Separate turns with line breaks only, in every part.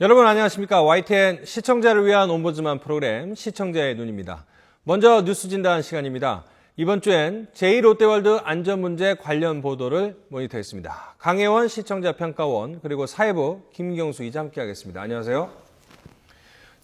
여러분 안녕하십니까? YTN 시청자를 위한 옴부즈만 프로그램 시청자의 눈입니다. 먼저 뉴스 진단 시간입니다. 이번 주엔 제2롯데월드 안전문제 관련 보도를 모니터했습니다. 강혜원 시청자평가원 그리고 사회부 김경수 기자 함께하겠습니다. 안녕하세요.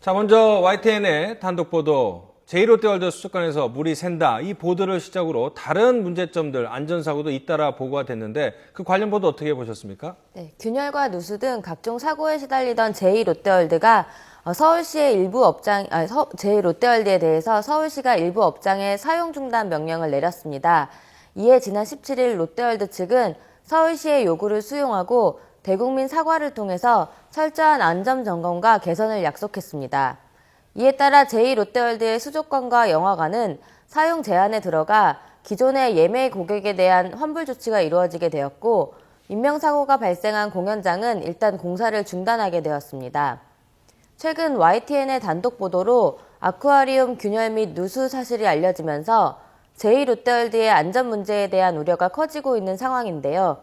자, 먼저 YTN의 단독 보도 제2롯데월드 수족관에서 물이 샌다. 이 보도를 시작으로 다른 문제점들, 안전사고도 잇따라 보고가 됐는데 그 관련 보도 어떻게 보셨습니까?
네, 균열과 누수 등 각종 사고에 시달리던 제2롯데월드가 서울시의 일부 업장, 제2롯데월드에 대해서 서울시가 일부 업장에 사용 중단 명령을 내렸습니다. 이에 지난 17일 롯데월드 측은 서울시의 요구를 수용하고 대국민 사과를 통해서 철저한 안전 점검과 개선을 약속했습니다. 이에 따라 제2롯데월드의 수족관과 영화관은 사용 제한에 들어가 기존의 예매 고객에 대한 환불 조치가 이루어지게 되었고 인명사고가 발생한 공연장은 일단 공사를 중단하게 되었습니다. 최근 YTN의 단독 보도로 아쿠아리움 균열 및 누수 사실이 알려지면서 제2롯데월드의 안전 문제에 대한 우려가 커지고 있는 상황인데요.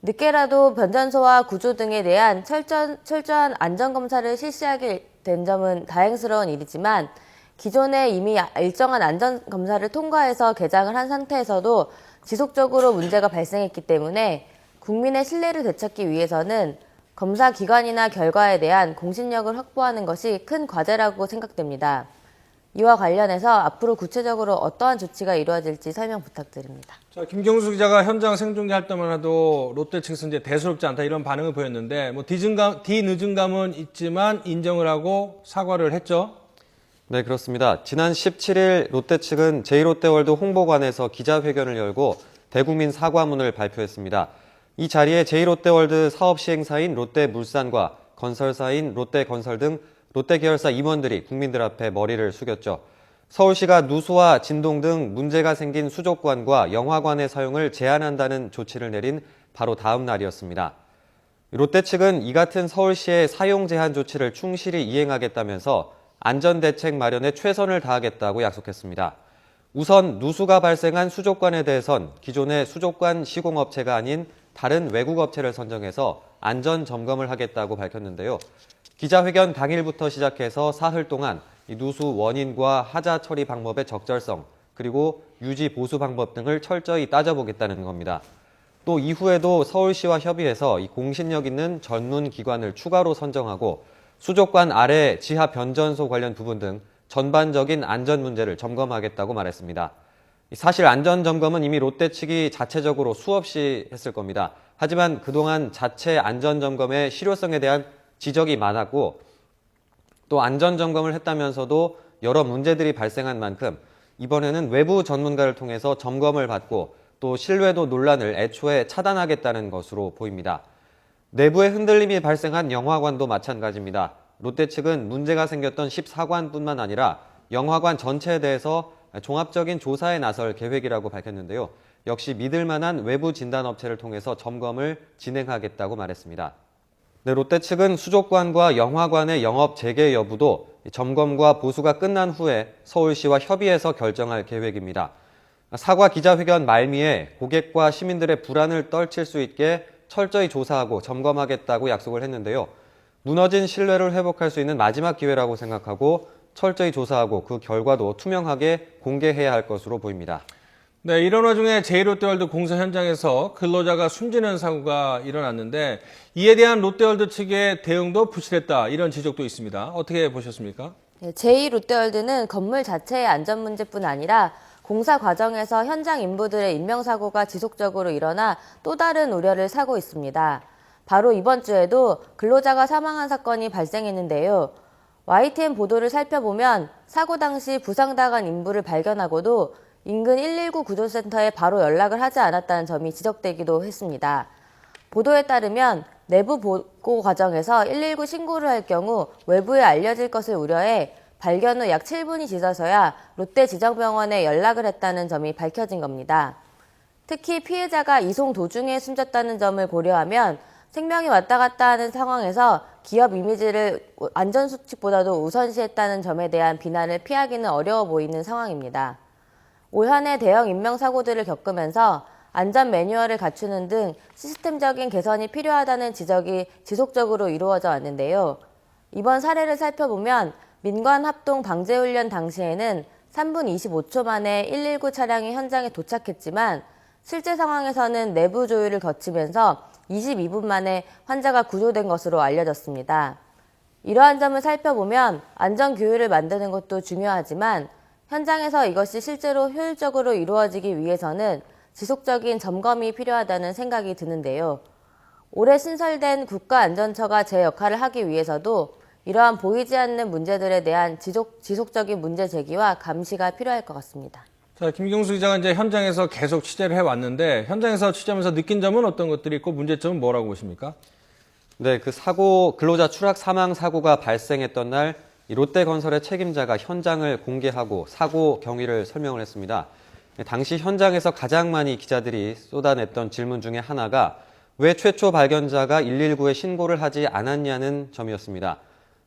늦게라도 변전소와 구조 등에 대한 철저한 안전검사를 실시하게 된 점은 다행스러운 일이지만 기존에 이미 일정한 안전검사를 통과해서 개장을 한 상태에서도 지속적으로 문제가 발생했기 때문에 국민의 신뢰를 되찾기 위해서는 검사 기관이나 결과에 대한 공신력을 확보하는 것이 큰 과제라고 생각됩니다. 이와 관련해서 앞으로 구체적으로 어떠한 조치가 이루어질지 설명 부탁드립니다.
자, 김경수 기자가 현장 생중계할 때만 해도 롯데 측에서 이제 대수롭지 않다 이런 반응을 보였는데 뒤늦은 감은 있지만 인정을 하고 사과를 했죠.
네, 그렇습니다. 지난 17일 롯데 측은 제2롯데월드 홍보관에서 기자회견을 열고 대국민 사과문을 발표했습니다. 이 자리에 제2롯데월드 사업시행사인 롯데물산과 건설사인 롯데건설 등 롯데 계열사 임원들이 국민들 앞에 머리를 숙였죠. 서울시가 누수와 진동 등 문제가 생긴 수족관과 영화관의 사용을 제한한다는 조치를 내린 바로 다음 날이었습니다. 롯데 측은 이 같은 서울시의 사용 제한 조치를 충실히 이행하겠다면서 안전대책 마련에 최선을 다하겠다고 약속했습니다. 우선 누수가 발생한 수족관에 대해선 기존의 수족관 시공업체가 아닌 다른 외국 업체를 선정해서 안전 점검을 하겠다고 밝혔는데요. 기자회견 당일부터 시작해서 사흘 동안 이 누수 원인과 하자 처리 방법의 적절성, 그리고 유지 보수 방법 등을 철저히 따져보겠다는 겁니다. 또 이후에도 서울시와 협의해서 이 공신력 있는 전문 기관을 추가로 선정하고 수족관 아래 지하 변전소 관련 부분 등 전반적인 안전 문제를 점검하겠다고 말했습니다. 사실 안전 점검은 이미 롯데 측이 자체적으로 수없이 했을 겁니다. 하지만 그동안 자체 안전 점검의 실효성에 대한 지적이 많았고 또 안전 점검을 했다면서도 여러 문제들이 발생한 만큼 이번에는 외부 전문가를 통해서 점검을 받고 또 신뢰도 논란을 애초에 차단하겠다는 것으로 보입니다. 내부에 흔들림이 발생한 영화관도 마찬가지입니다. 롯데 측은 문제가 생겼던 14관뿐만 아니라 영화관 전체에 대해서 종합적인 조사에 나설 계획이라고 밝혔는데요. 역시 믿을 만한 외부 진단업체를 통해서 점검을 진행하겠다고 말했습니다. 네, 롯데 측은 수족관과 영화관의 영업 재개 여부도 점검과 보수가 끝난 후에 서울시와 협의해서 결정할 계획입니다. 사과 기자회견 말미에 고객과 시민들의 불안을 떨칠 수 있게 철저히 조사하고 점검하겠다고 약속을 했는데요. 무너진 신뢰를 회복할 수 있는 마지막 기회라고 생각하고 철저히 조사하고 그 결과도 투명하게 공개해야 할 것으로 보입니다.
네, 이런 와중에 제2롯데월드 공사 현장에서 근로자가 숨지는 사고가 일어났는데 이에 대한 롯데월드 측의 대응도 부실했다 이런 지적도 있습니다. 어떻게 보셨습니까?
네, 제2롯데월드는 건물 자체의 안전 문제뿐 아니라 공사 과정에서 현장 인부들의 인명사고가 지속적으로 일어나 또 다른 우려를 사고 있습니다. 바로 이번 주에도 근로자가 사망한 사건이 발생했는데요. YTN 보도를 살펴보면 사고 당시 부상당한 인부를 발견하고도 인근 119 구조센터에 바로 연락을 하지 않았다는 점이 지적되기도 했습니다. 보도에 따르면 내부 보고 과정에서 119 신고를 할 경우 외부에 알려질 것을 우려해 발견 후 약 7분이 지나서야 롯데 지정병원에 연락을 했다는 점이 밝혀진 겁니다. 특히 피해자가 이송 도중에 숨졌다는 점을 고려하면 생명이 왔다 갔다 하는 상황에서 기업 이미지를 안전수칙보다도 우선시했다는 점에 대한 비난을 피하기는 어려워 보이는 상황입니다. 올 한 해 대형 인명사고들을 겪으면서 안전 매뉴얼을 갖추는 등 시스템적인 개선이 필요하다는 지적이 지속적으로 이루어져 왔는데요. 이번 사례를 살펴보면 민관 합동 방제 훈련 당시에는 3분 25초 만에 119 차량이 현장에 도착했지만 실제 상황에서는 내부 조율을 거치면서 22분 만에 환자가 구조된 것으로 알려졌습니다. 이러한 점을 살펴보면 안전 교율을 만드는 것도 중요하지만 현장에서 이것이 실제로 효율적으로 이루어지기 위해서는 지속적인 점검이 필요하다는 생각이 드는데요. 올해 신설된 국가안전처가 제 역할을 하기 위해서도 이러한 보이지 않는 문제들에 대한 지속적인 문제 제기와 감시가 필요할 것 같습니다.
자, 김경수 기자가 이제 현장에서 계속 취재를 해왔는데 현장에서 취재하면서 느낀 점은 어떤 것들이 있고 문제점은 뭐라고 보십니까?
네, 그 근로자 추락 사망 사고가 발생했던 날 이 롯데건설의 책임자가 현장을 공개하고 사고 경위를 설명을 했습니다. 당시 현장에서 가장 많이 기자들이 쏟아냈던 질문 중에 하나가 왜 최초 발견자가 119에 신고를 하지 않았냐는 점이었습니다.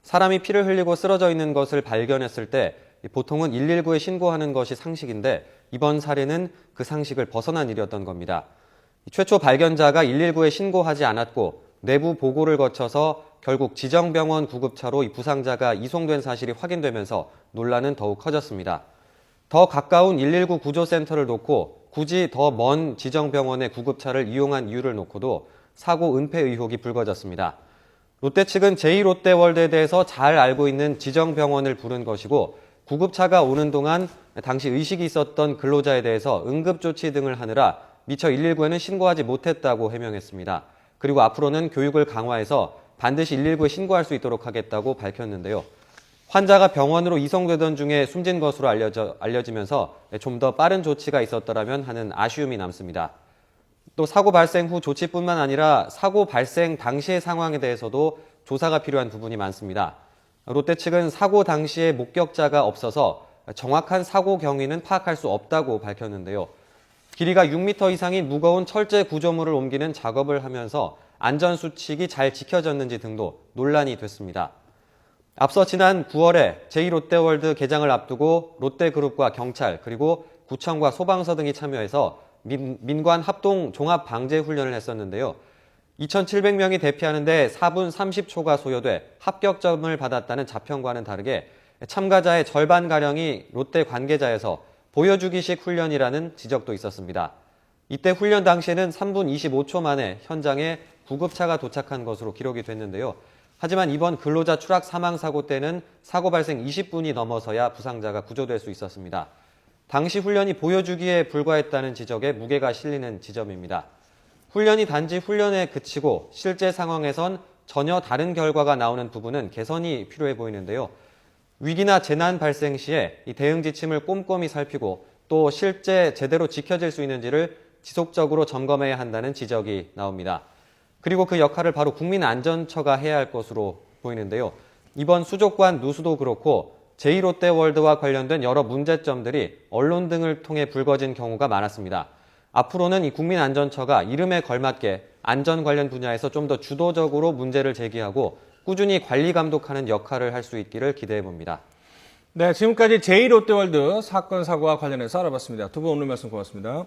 사람이 피를 흘리고 쓰러져 있는 것을 발견했을 때 보통은 119에 신고하는 것이 상식인데 이번 사례는 그 상식을 벗어난 일이었던 겁니다. 최초 발견자가 119에 신고하지 않았고 내부 보고를 거쳐서 결국 지정병원 구급차로 이 부상자가 이송된 사실이 확인되면서 논란은 더욱 커졌습니다. 더 가까운 119 구조센터를 놓고 굳이 더 먼 지정병원의 구급차를 이용한 이유를 놓고도 사고 은폐 의혹이 불거졌습니다. 롯데 측은 제2롯데월드에 대해서 잘 알고 있는 지정병원을 부른 것이고 구급차가 오는 동안 당시 의식이 있었던 근로자에 대해서 응급조치 등을 하느라 미처 119에는 신고하지 못했다고 해명했습니다. 그리고 앞으로는 교육을 강화해서 반드시 119에 신고할 수 있도록 하겠다고 밝혔는데요. 환자가 병원으로 이송되던 중에 숨진 것으로 알려지면서 좀 더 빠른 조치가 있었더라면 하는 아쉬움이 남습니다. 또 사고 발생 후 조치뿐만 아니라 사고 발생 당시의 상황에 대해서도 조사가 필요한 부분이 많습니다. 롯데 측은 사고 당시에 목격자가 없어서 정확한 사고 경위는 파악할 수 없다고 밝혔는데요. 길이가 6m 이상인 무거운 철제 구조물을 옮기는 작업을 하면서 안전수칙이 잘 지켜졌는지 등도 논란이 됐습니다. 앞서 지난 9월에 제2롯데월드 개장을 앞두고 롯데그룹과 경찰 그리고 구청과 소방서 등이 참여해서 민관 합동 종합방제훈련을 했었는데요. 2,700명이 대피하는데 4분 30초가 소요돼 합격점을 받았다는 자평과는 다르게 참가자의 절반가량이 롯데 관계자여서 보여주기식 훈련이라는 지적도 있었습니다. 이때 훈련 당시에는 3분 25초 만에 현장에 구급차가 도착한 것으로 기록이 됐는데요. 하지만 이번 근로자 추락 사망 사고 때는 사고 발생 20분이 넘어서야 부상자가 구조될 수 있었습니다. 당시 훈련이 보여주기에 불과했다는 지적에 무게가 실리는 지점입니다. 훈련이 단지 훈련에 그치고 실제 상황에선 전혀 다른 결과가 나오는 부분은 개선이 필요해 보이는데요. 위기나 재난 발생 시에 이 대응 지침을 꼼꼼히 살피고 또 실제 제대로 지켜질 수 있는지를 지속적으로 점검해야 한다는 지적이 나옵니다. 그리고 그 역할을 바로 국민안전처가 해야 할 것으로 보이는데요. 이번 수족관 누수도 그렇고 제2롯데월드와 관련된 여러 문제점들이 언론 등을 통해 불거진 경우가 많았습니다. 앞으로는 이 국민안전처가 이름에 걸맞게 안전 관련 분야에서 좀 더 주도적으로 문제를 제기하고 꾸준히 관리 감독하는 역할을 할 수 있기를 기대해 봅니다.
네, 지금까지 제2롯데월드 사건 사고와 관련해서 알아봤습니다. 두 분 오늘 말씀 고맙습니다.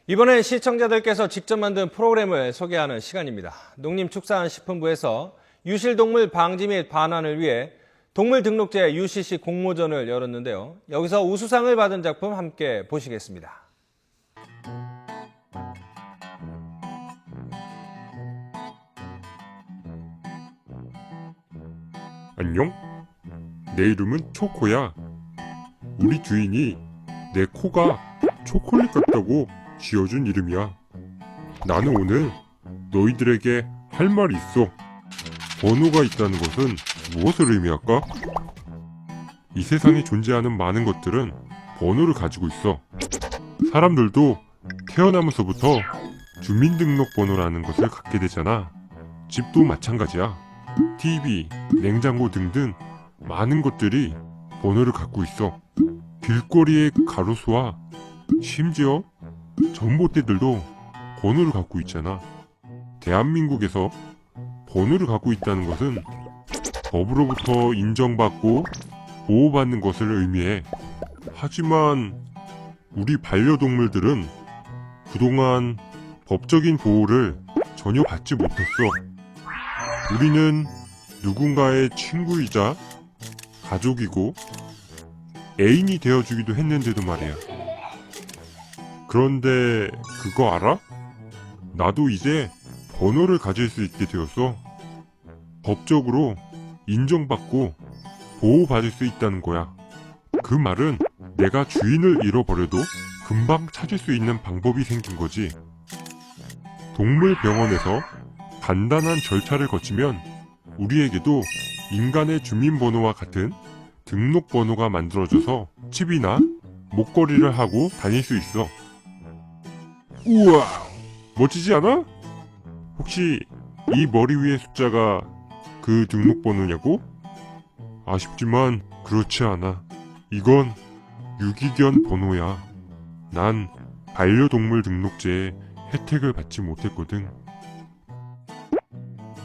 이번엔 시청자들께서 직접 만든 프로그램을 소개하는 시간입니다. 농림축산식품부에서 유실동물 방지 및 반환을 위해 동물등록제 UCC 공모전을 열었는데요. 여기서 우수상을 받은 작품 함께 보시겠습니다.
안녕? 내 이름은 초코야. 우리 주인이 내 코가 초콜릿 같다고 지어준 이름이야. 나는 오늘 너희들에게 할 말이 있어. 번호가 있다는 것은 무엇을 의미할까? 이 세상에 존재하는 많은 것들은 번호를 가지고 있어. 사람들도 태어나면서부터 주민등록번호라는 것을 갖게 되잖아. 집도 마찬가지야. TV, 냉장고 등등 많은 것들이 번호를 갖고 있어. 길거리의 가로수와 심지어 전봇대들도 번호를 갖고 있잖아. 대한민국에서 번호를 갖고 있다는 것은 법으로부터 인정받고 보호받는 것을 의미해. 하지만 우리 반려동물들은 그동안 법적인 보호를 전혀 받지 못했어. 우리는 누군가의 친구이자 가족이고 애인이 되어주기도 했는데도 말이야. 그런데 그거 알아? 나도 이제 번호를 가질 수 있게 되었어. 법적으로 인정받고 보호받을 수 있다는 거야. 그 말은 내가 주인을 잃어버려도 금방 찾을 수 있는 방법이 생긴 거지. 동물병원에서 간단한 절차를 거치면 우리에게도 인간의 주민번호와 같은 등록번호가 만들어져서 칩이나 목걸이를 하고 다닐 수 있어. 우와! 멋지지 않아? 혹시 이 머리 위의 숫자가 그 등록번호냐고? 아쉽지만 그렇지 않아. 이건 유기견 번호야. 난 반려동물 등록제에 혜택을 받지 못했거든.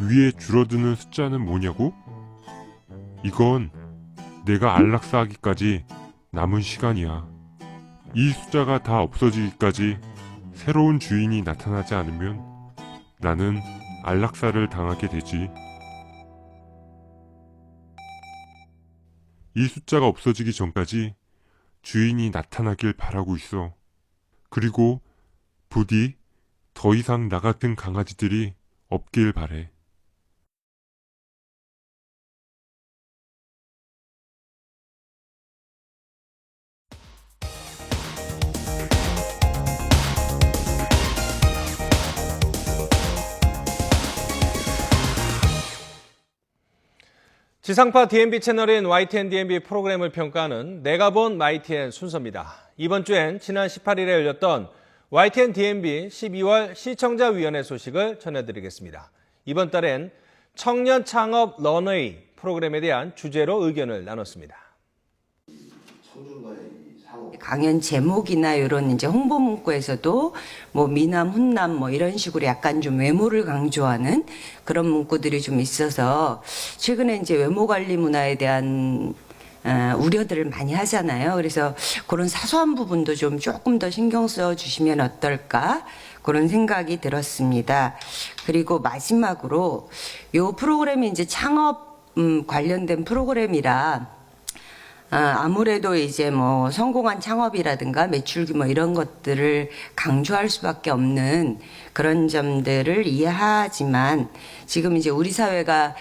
위에 줄어드는 숫자는 뭐냐고? 이건 내가 안락사하기까지 남은 시간이야. 이 숫자가 다 없어지기까지 새로운 주인이 나타나지 않으면 나는 안락사를 당하게 되지. 이 숫자가 없어지기 전까지 주인이 나타나길 바라고 있어. 그리고 부디 더 이상 나 같은 강아지들이 없길 바래.
지상파 DMB 채널인 YTN DMB 프로그램을 평가하는 내가 본 YTN 순서입니다. 이번 주엔 지난 18일에 열렸던 YTN DMB 12월 시청자위원회 소식을 전해드리겠습니다. 이번 달엔 청년 창업 런웨이 프로그램에 대한 주제로 의견을 나눴습니다.
강연 제목이나 이런 이제 홍보 문구에서도 뭐 미남, 훈남 뭐 이런 식으로 약간 좀 외모를 강조하는 그런 문구들이 좀 있어서 최근에 이제 외모 관리 문화에 대한 우려들을 많이 하잖아요. 그래서 그런 사소한 부분도 좀 조금 더 신경 써 주시면 어떨까 그런 생각이 들었습니다. 그리고 마지막으로 요 프로그램이 이제 창업 관련된 프로그램이라 아무래도 이제 뭐 성공한 창업이라든가 매출 규모 이런 것들을 강조할 수밖에 없는 그런 점들을 이해하지만 지금 이제 우리 사회가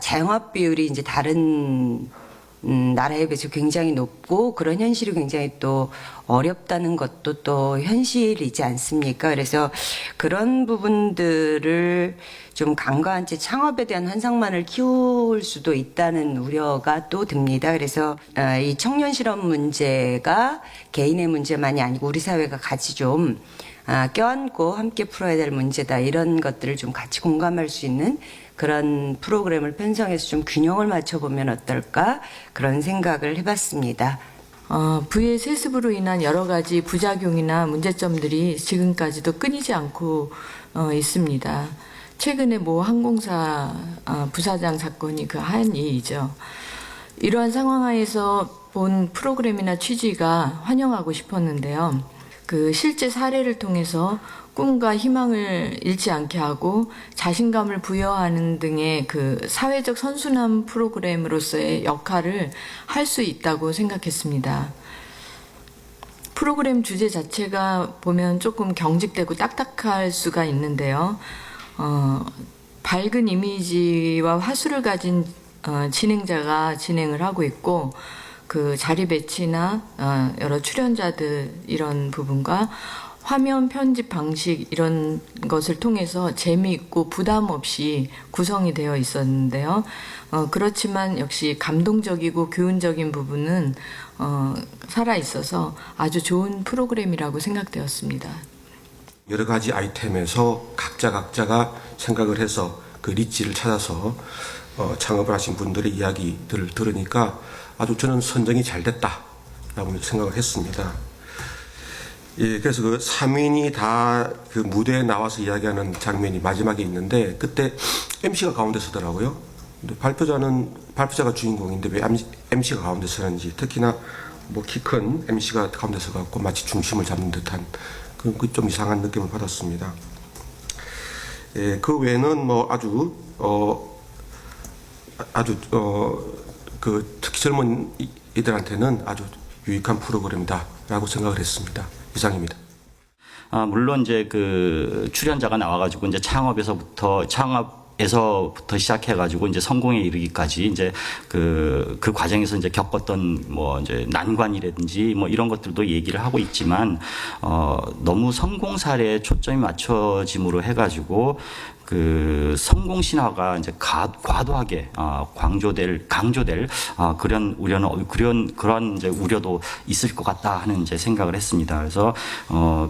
자영업 비율이 이제 다른 나라에 비해서 굉장히 높고 그런 현실이 굉장히 또 어렵다는 것도 또 현실이지 않습니까? 그래서 그런 부분들을 좀 간과한 채 창업에 대한 환상만을 키울 수도 있다는 우려가 또 듭니다. 그래서 이 청년 실업 문제가 개인의 문제만이 아니고 우리 사회가 같이 좀 껴안고 함께 풀어야 될 문제다. 이런 것들을 좀 같이 공감할 수 있는 그런 프로그램을 편성해서 좀 균형을 맞춰보면 어떨까 그런 생각을 해봤습니다.
부의 세습으로 인한 여러 가지 부작용이나 문제점들이 지금까지도 끊이지 않고 있습니다. 최근에 모 항공사 부사장 사건이 그 한 예이죠. 이러한 상황 하에서 본 프로그램이나 취지가 환영하고 싶었는데요. 그 실제 사례를 통해서 꿈과 희망을 잃지 않게 하고 자신감을 부여하는 등의 그 사회적 선순환 프로그램으로서의 역할을 할 수 있다고 생각했습니다. 프로그램 주제 자체가 보면 조금 경직되고 딱딱할 수가 있는데요. 밝은 이미지와 화술을 가진 진행자가 진행을 하고 있고 그 자리 배치나 여러 출연자들 이런 부분과 화면 편집 방식 이런 것을 통해서 재미있고 부담 없이 구성이 되어 있었는데요. 그렇지만 역시 감동적이고 교훈적인 부분은 살아 있어서 아주 좋은 프로그램이라고 생각되었습니다.
여러 가지 아이템에서 각자가 생각을 해서 그 리치를 찾아서 창업을 하신 분들의 이야기들을 들으니까 아주 저는 선정이 잘 됐다라고 생각을 했습니다. 예, 그래서 그 3인이 다 그 무대에 나와서 이야기하는 장면이 마지막에 있는데 그때 MC가 가운데 서더라고요. 근데 발표자가 주인공인데 왜 MC가 가운데 서는지 특히나 뭐 키 큰 MC가 가운데 서갖고 마치 중심을 잡는 듯한 그 좀 이상한 느낌을 받았습니다. 예, 그 외에는 뭐 그 특히 젊은 이들한테는 아주 유익한 프로그램이다라고 생각을 했습니다. 이상입니다.
물론 이제 그 출연자가 나와가지고 이제 창업에서부터 시작해가지고 이제 성공에 이르기까지 이제 그 과정에서 이제 겪었던 뭐 이제 난관이라든지 뭐 이런 것들도 얘기를 하고 있지만 너무 성공 사례에 초점이 맞춰짐으로 해가지고 그 성공 신화가 이제 과도하게 강조될 그런 이제 우려도 있을 것 같다 하는 이제 생각을 했습니다. 그래서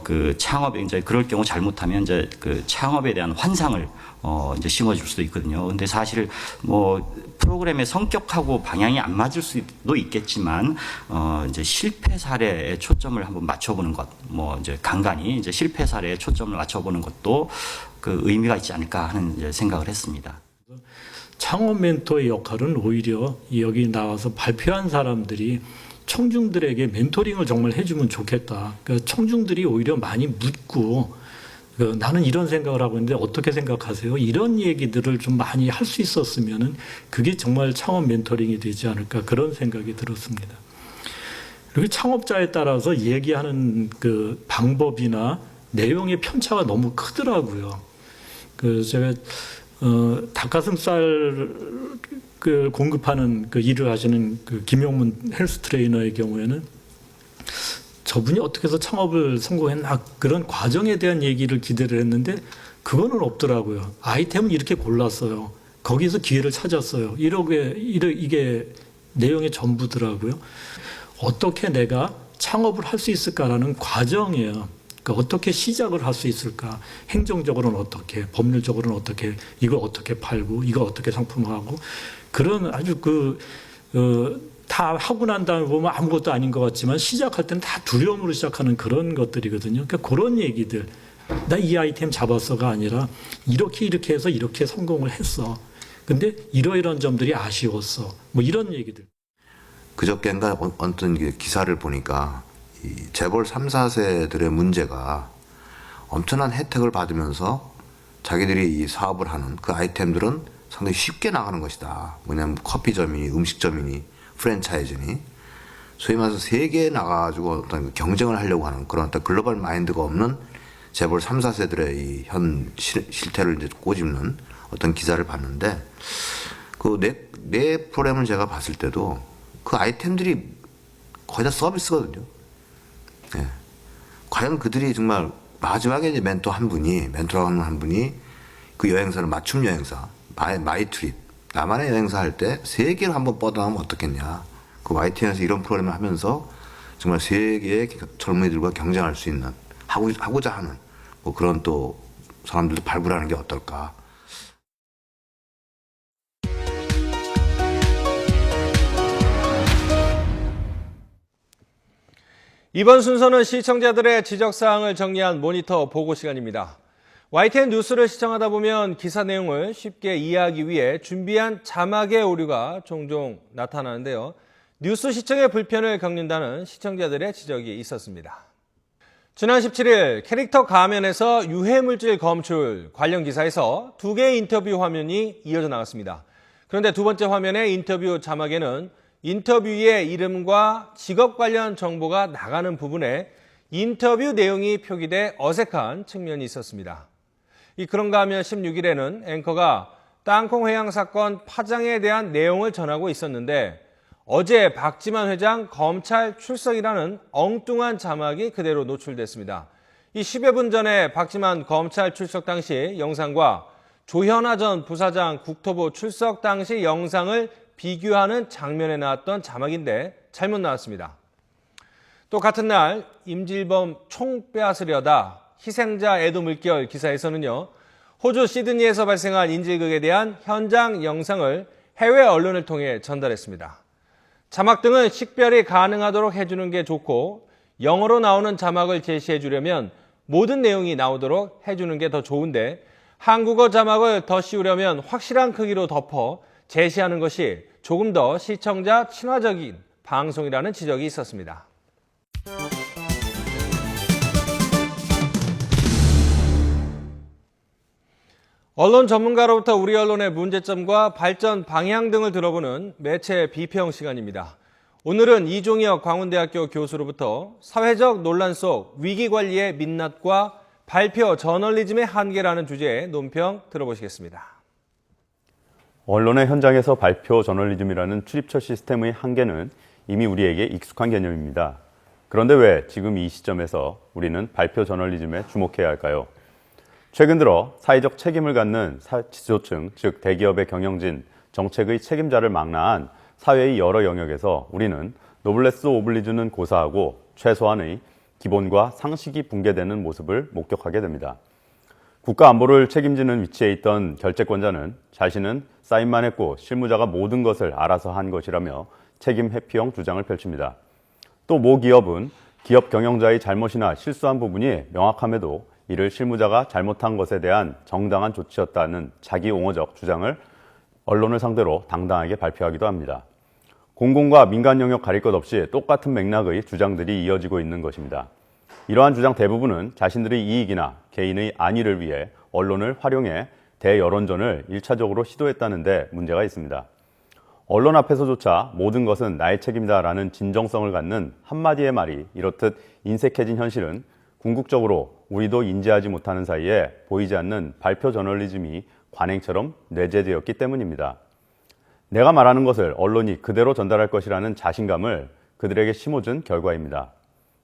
그 창업에 이제 그럴 경우 잘못하면 이제 그 창업에 대한 환상을 이제 심어줄 수도 있거든요. 근데 사실 뭐 프로그램의 성격하고 방향이 안 맞을 수도 있겠지만 이제 실패 사례에 초점을 한번 맞춰보는 것, 뭐 이제 간간히 이제 실패 사례에 초점을 맞춰보는 것도 그 의미가 있지 않을까 하는 이제 생각을 했습니다.
창업 멘토의 역할은 오히려 여기 나와서 발표한 사람들이 청중들에게 멘토링을 정말 해주면 좋겠다. 그러니까 청중들이 오히려 많이 묻고 나는 이런 생각을 하고 있는데 어떻게 생각하세요? 이런 얘기들을 좀 많이 할 수 있었으면은 그게 정말 창업 멘토링이 되지 않을까 그런 생각이 들었습니다. 그리고 창업자에 따라서 얘기하는 그 방법이나 내용의 편차가 너무 크더라고요. 그 제가 닭가슴살 그 공급하는 그 일을 하시는 그 김용문 헬스 트레이너의 경우에는 저분이 어떻게 해서 창업을 성공했나 그런 과정에 대한 얘기를 기대를 했는데 그거는 없더라고요. 아이템은 이렇게 골랐어요. 거기서 기회를 찾았어요. 이게 내용의 전부더라고요. 어떻게 내가 창업을 할 수 있을까라는 과정이에요. 그러니까 어떻게 시작을 할 수 있을까? 행정적으로는 어떻게, 법률적으로는 어떻게, 이걸 어떻게 팔고, 이걸 어떻게 상품화하고 그런 아주 다 하고 난 다음에 보면 아무것도 아닌 것 같지만 시작할 때는 다 두려움으로 시작하는 그런 것들이거든요. 그러니까 그런 얘기들, 나 이 아이템 잡았어가 아니라 이렇게 해서 이렇게 성공을 했어. 근데 이러이러한 점들이 아쉬웠어. 뭐 이런 얘기들.
그저께인가 어떤 기사를 보니까 이 재벌 3, 4세들의 문제가 엄청난 혜택을 받으면서 자기들이 이 사업을 하는 그 아이템들은 상당히 쉽게 나가는 것이다. 뭐냐면 커피점이니 음식점이니 프랜차이즈니 소위 말해서 세계에 나가가지고 어떤 경쟁을 하려고 하는 그런 어떤 글로벌 마인드가 없는 재벌 3, 4세들의 이 현 실태를 이제 꼬집는 어떤 기사를 봤는데 그 내 프로그램을 제가 봤을 때도 그 아이템들이 거의 다 서비스거든요. 예. 과연 그들이 정말 마지막에 이제 멘토라고 하는 한 분이 그 여행사는 맞춤 여행사, 마이 트립, 나만의 여행사 할 때 세계를 한번 뻗어나가면 어떻겠냐. 그 YTN에서 이런 프로그램을 하면서 정말 세계의 젊은이들과 경쟁할 수 있는, 하고자 하는 뭐 그런 또 사람들도 발굴하는 게 어떨까.
이번 순서는 시청자들의 지적사항을 정리한 모니터 보고 시간입니다. YTN 뉴스를 시청하다 보면 기사 내용을 쉽게 이해하기 위해 준비한 자막의 오류가 종종 나타나는데요. 뉴스 시청의 불편을 겪는다는 시청자들의 지적이 있었습니다. 지난 17일 캐릭터 가면에서 유해물질 검출 관련 기사에서 2개의 인터뷰 화면이 이어져 나갔습니다. 그런데 두 번째 화면의 인터뷰 자막에는 인터뷰의 이름과 직업 관련 정보가 나가는 부분에 인터뷰 내용이 표기돼 어색한 측면이 있었습니다. 그런가 하면 16일에는 앵커가 땅콩 회항 사건 파장에 대한 내용을 전하고 있었는데 어제 박지만 회장 검찰 출석이라는 엉뚱한 자막이 그대로 노출됐습니다. 10여 분 전에 박지만 검찰 출석 당시 영상과 조현아 전 부사장 국토부 출석 당시 영상을 비교하는 장면에 나왔던 자막인데 잘못 나왔습니다. 또 같은 날 임질범 총 빼앗으려다 희생자 애도 물결 기사에서는요. 호주 시드니에서 발생한 인질극에 대한 현장 영상을 해외 언론을 통해 전달했습니다. 자막 등은 식별이 가능하도록 해주는 게 좋고 영어로 나오는 자막을 제시해 주려면 모든 내용이 나오도록 해주는 게 더 좋은데 한국어 자막을 더 씌우려면 확실한 크기로 덮어 제시하는 것이 조금 더 시청자 친화적인 방송이라는 지적이 있었습니다. 언론 전문가로부터 우리 언론의 문제점과 발전 방향 등을 들어보는 매체 비평 시간입니다. 오늘은 이종혁 광운대학교 교수로부터 사회적 논란 속 위기관리의 민낯과 발표 저널리즘의 한계라는 주제의 논평 들어보시겠습니다.
언론의 현장에서 발표 저널리즘이라는 출입처 시스템의 한계는 이미 우리에게 익숙한 개념입니다. 그런데 왜 지금 이 시점에서 우리는 발표 저널리즘에 주목해야 할까요? 최근 들어 사회적 책임을 갖는 지도층, 즉 대기업의 경영진, 정책의 책임자를 망라한 사회의 여러 영역에서 우리는 노블레스 오블리주는 고사하고 최소한의 기본과 상식이 붕괴되는 모습을 목격하게 됩니다. 국가 안보를 책임지는 위치에 있던 결재권자는 자신은 사인만 했고 실무자가 모든 것을 알아서 한 것이라며 책임 회피형 주장을 펼칩니다. 또 모 기업은 기업 경영자의 잘못이나 실수한 부분이 명확함에도 이를 실무자가 잘못한 것에 대한 정당한 조치였다는 자기 옹호적 주장을 언론을 상대로 당당하게 발표하기도 합니다. 공공과 민간 영역 가릴 것 없이 똑같은 맥락의 주장들이 이어지고 있는 것입니다. 이러한 주장 대부분은 자신들의 이익이나 개인의 안위를 위해 언론을 활용해 대여론전을 1차적으로 시도했다는 데 문제가 있습니다. 언론 앞에서조차 모든 것은 나의 책임다라는 진정성을 갖는 한마디의 말이 이렇듯 인색해진 현실은 궁극적으로 우리도 인지하지 못하는 사이에 보이지 않는 발표 저널리즘이 관행처럼 내재되었기 때문입니다. 내가 말하는 것을 언론이 그대로 전달할 것이라는 자신감을 그들에게 심어준 결과입니다.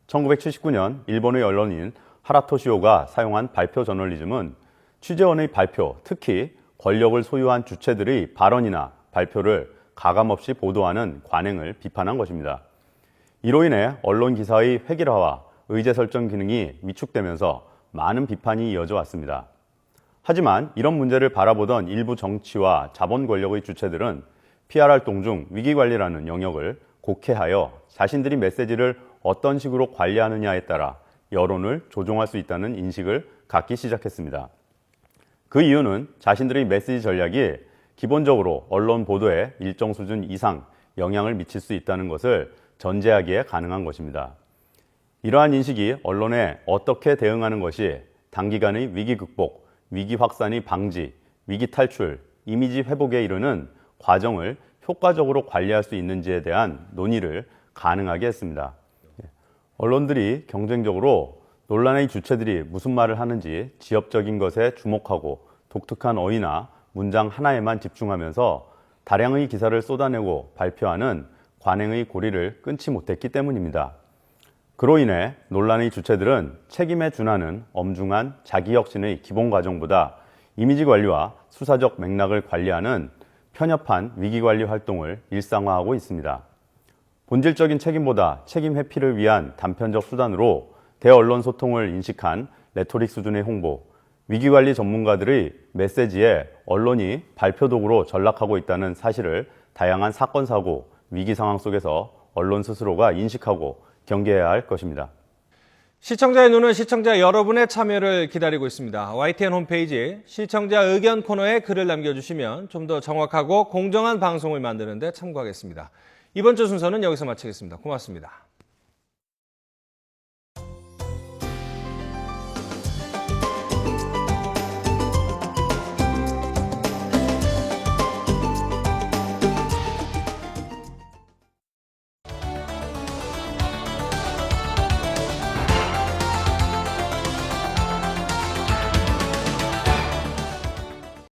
1979년 일본의 언론인 하라토시오가 사용한 발표 저널리즘은 취재원의 발표, 특히 권력을 소유한 주체들의 발언이나 발표를 가감없이 보도하는 관행을 비판한 것입니다. 이로 인해 언론 기사의 획일화와 의제 설정 기능이 위축되면서 많은 비판이 이어져 왔습니다. 하지만 이런 문제를 바라보던 일부 정치와 자본 권력의 주체들은 PR 활동 중 위기관리라는 영역을 곡해하여 자신들이 메시지를 어떤 식으로 관리하느냐에 따라 여론을 조종할 수 있다는 인식을 갖기 시작했습니다. 그 이유는 자신들의 메시지 전략이 기본적으로 언론 보도에 일정 수준 이상 영향을 미칠 수 있다는 것을 전제하기에 가능한 것입니다. 이러한 인식이 언론에 어떻게 대응하는 것이 단기간의 위기 극복, 위기 확산의 방지, 위기 탈출, 이미지 회복에 이르는 과정을 효과적으로 관리할 수 있는지에 대한 논의를 가능하게 했습니다. 언론들이 경쟁적으로 논란의 주체들이 무슨 말을 하는지 지엽적인 것에 주목하고 독특한 어휘나 문장 하나에만 집중하면서 다량의 기사를 쏟아내고 발표하는 관행의 고리를 끊지 못했기 때문입니다. 그로 인해 논란의 주체들은 책임에 준하는 엄중한 자기혁신의 기본 과정보다 이미지 관리와 수사적 맥락을 관리하는 편협한 위기관리 활동을 일상화하고 있습니다. 본질적인 책임보다 책임 회피를 위한 단편적 수단으로 대언론 소통을 인식한 레토릭 수준의 홍보, 위기관리 전문가들의 메시지에 언론이 발표 도구로 전락하고 있다는 사실을 다양한 사건, 사고, 위기 상황 속에서 언론 스스로가 인식하고 경계해야 할 것입니다.
시청자의 눈은 시청자 여러분의 참여를 기다리고 있습니다. YTN 홈페이지 시청자 의견 코너에 글을 남겨주시면 좀 더 정확하고 공정한 방송을 만드는 데 참고하겠습니다. 이번 주 순서는 여기서 마치겠습니다. 고맙습니다.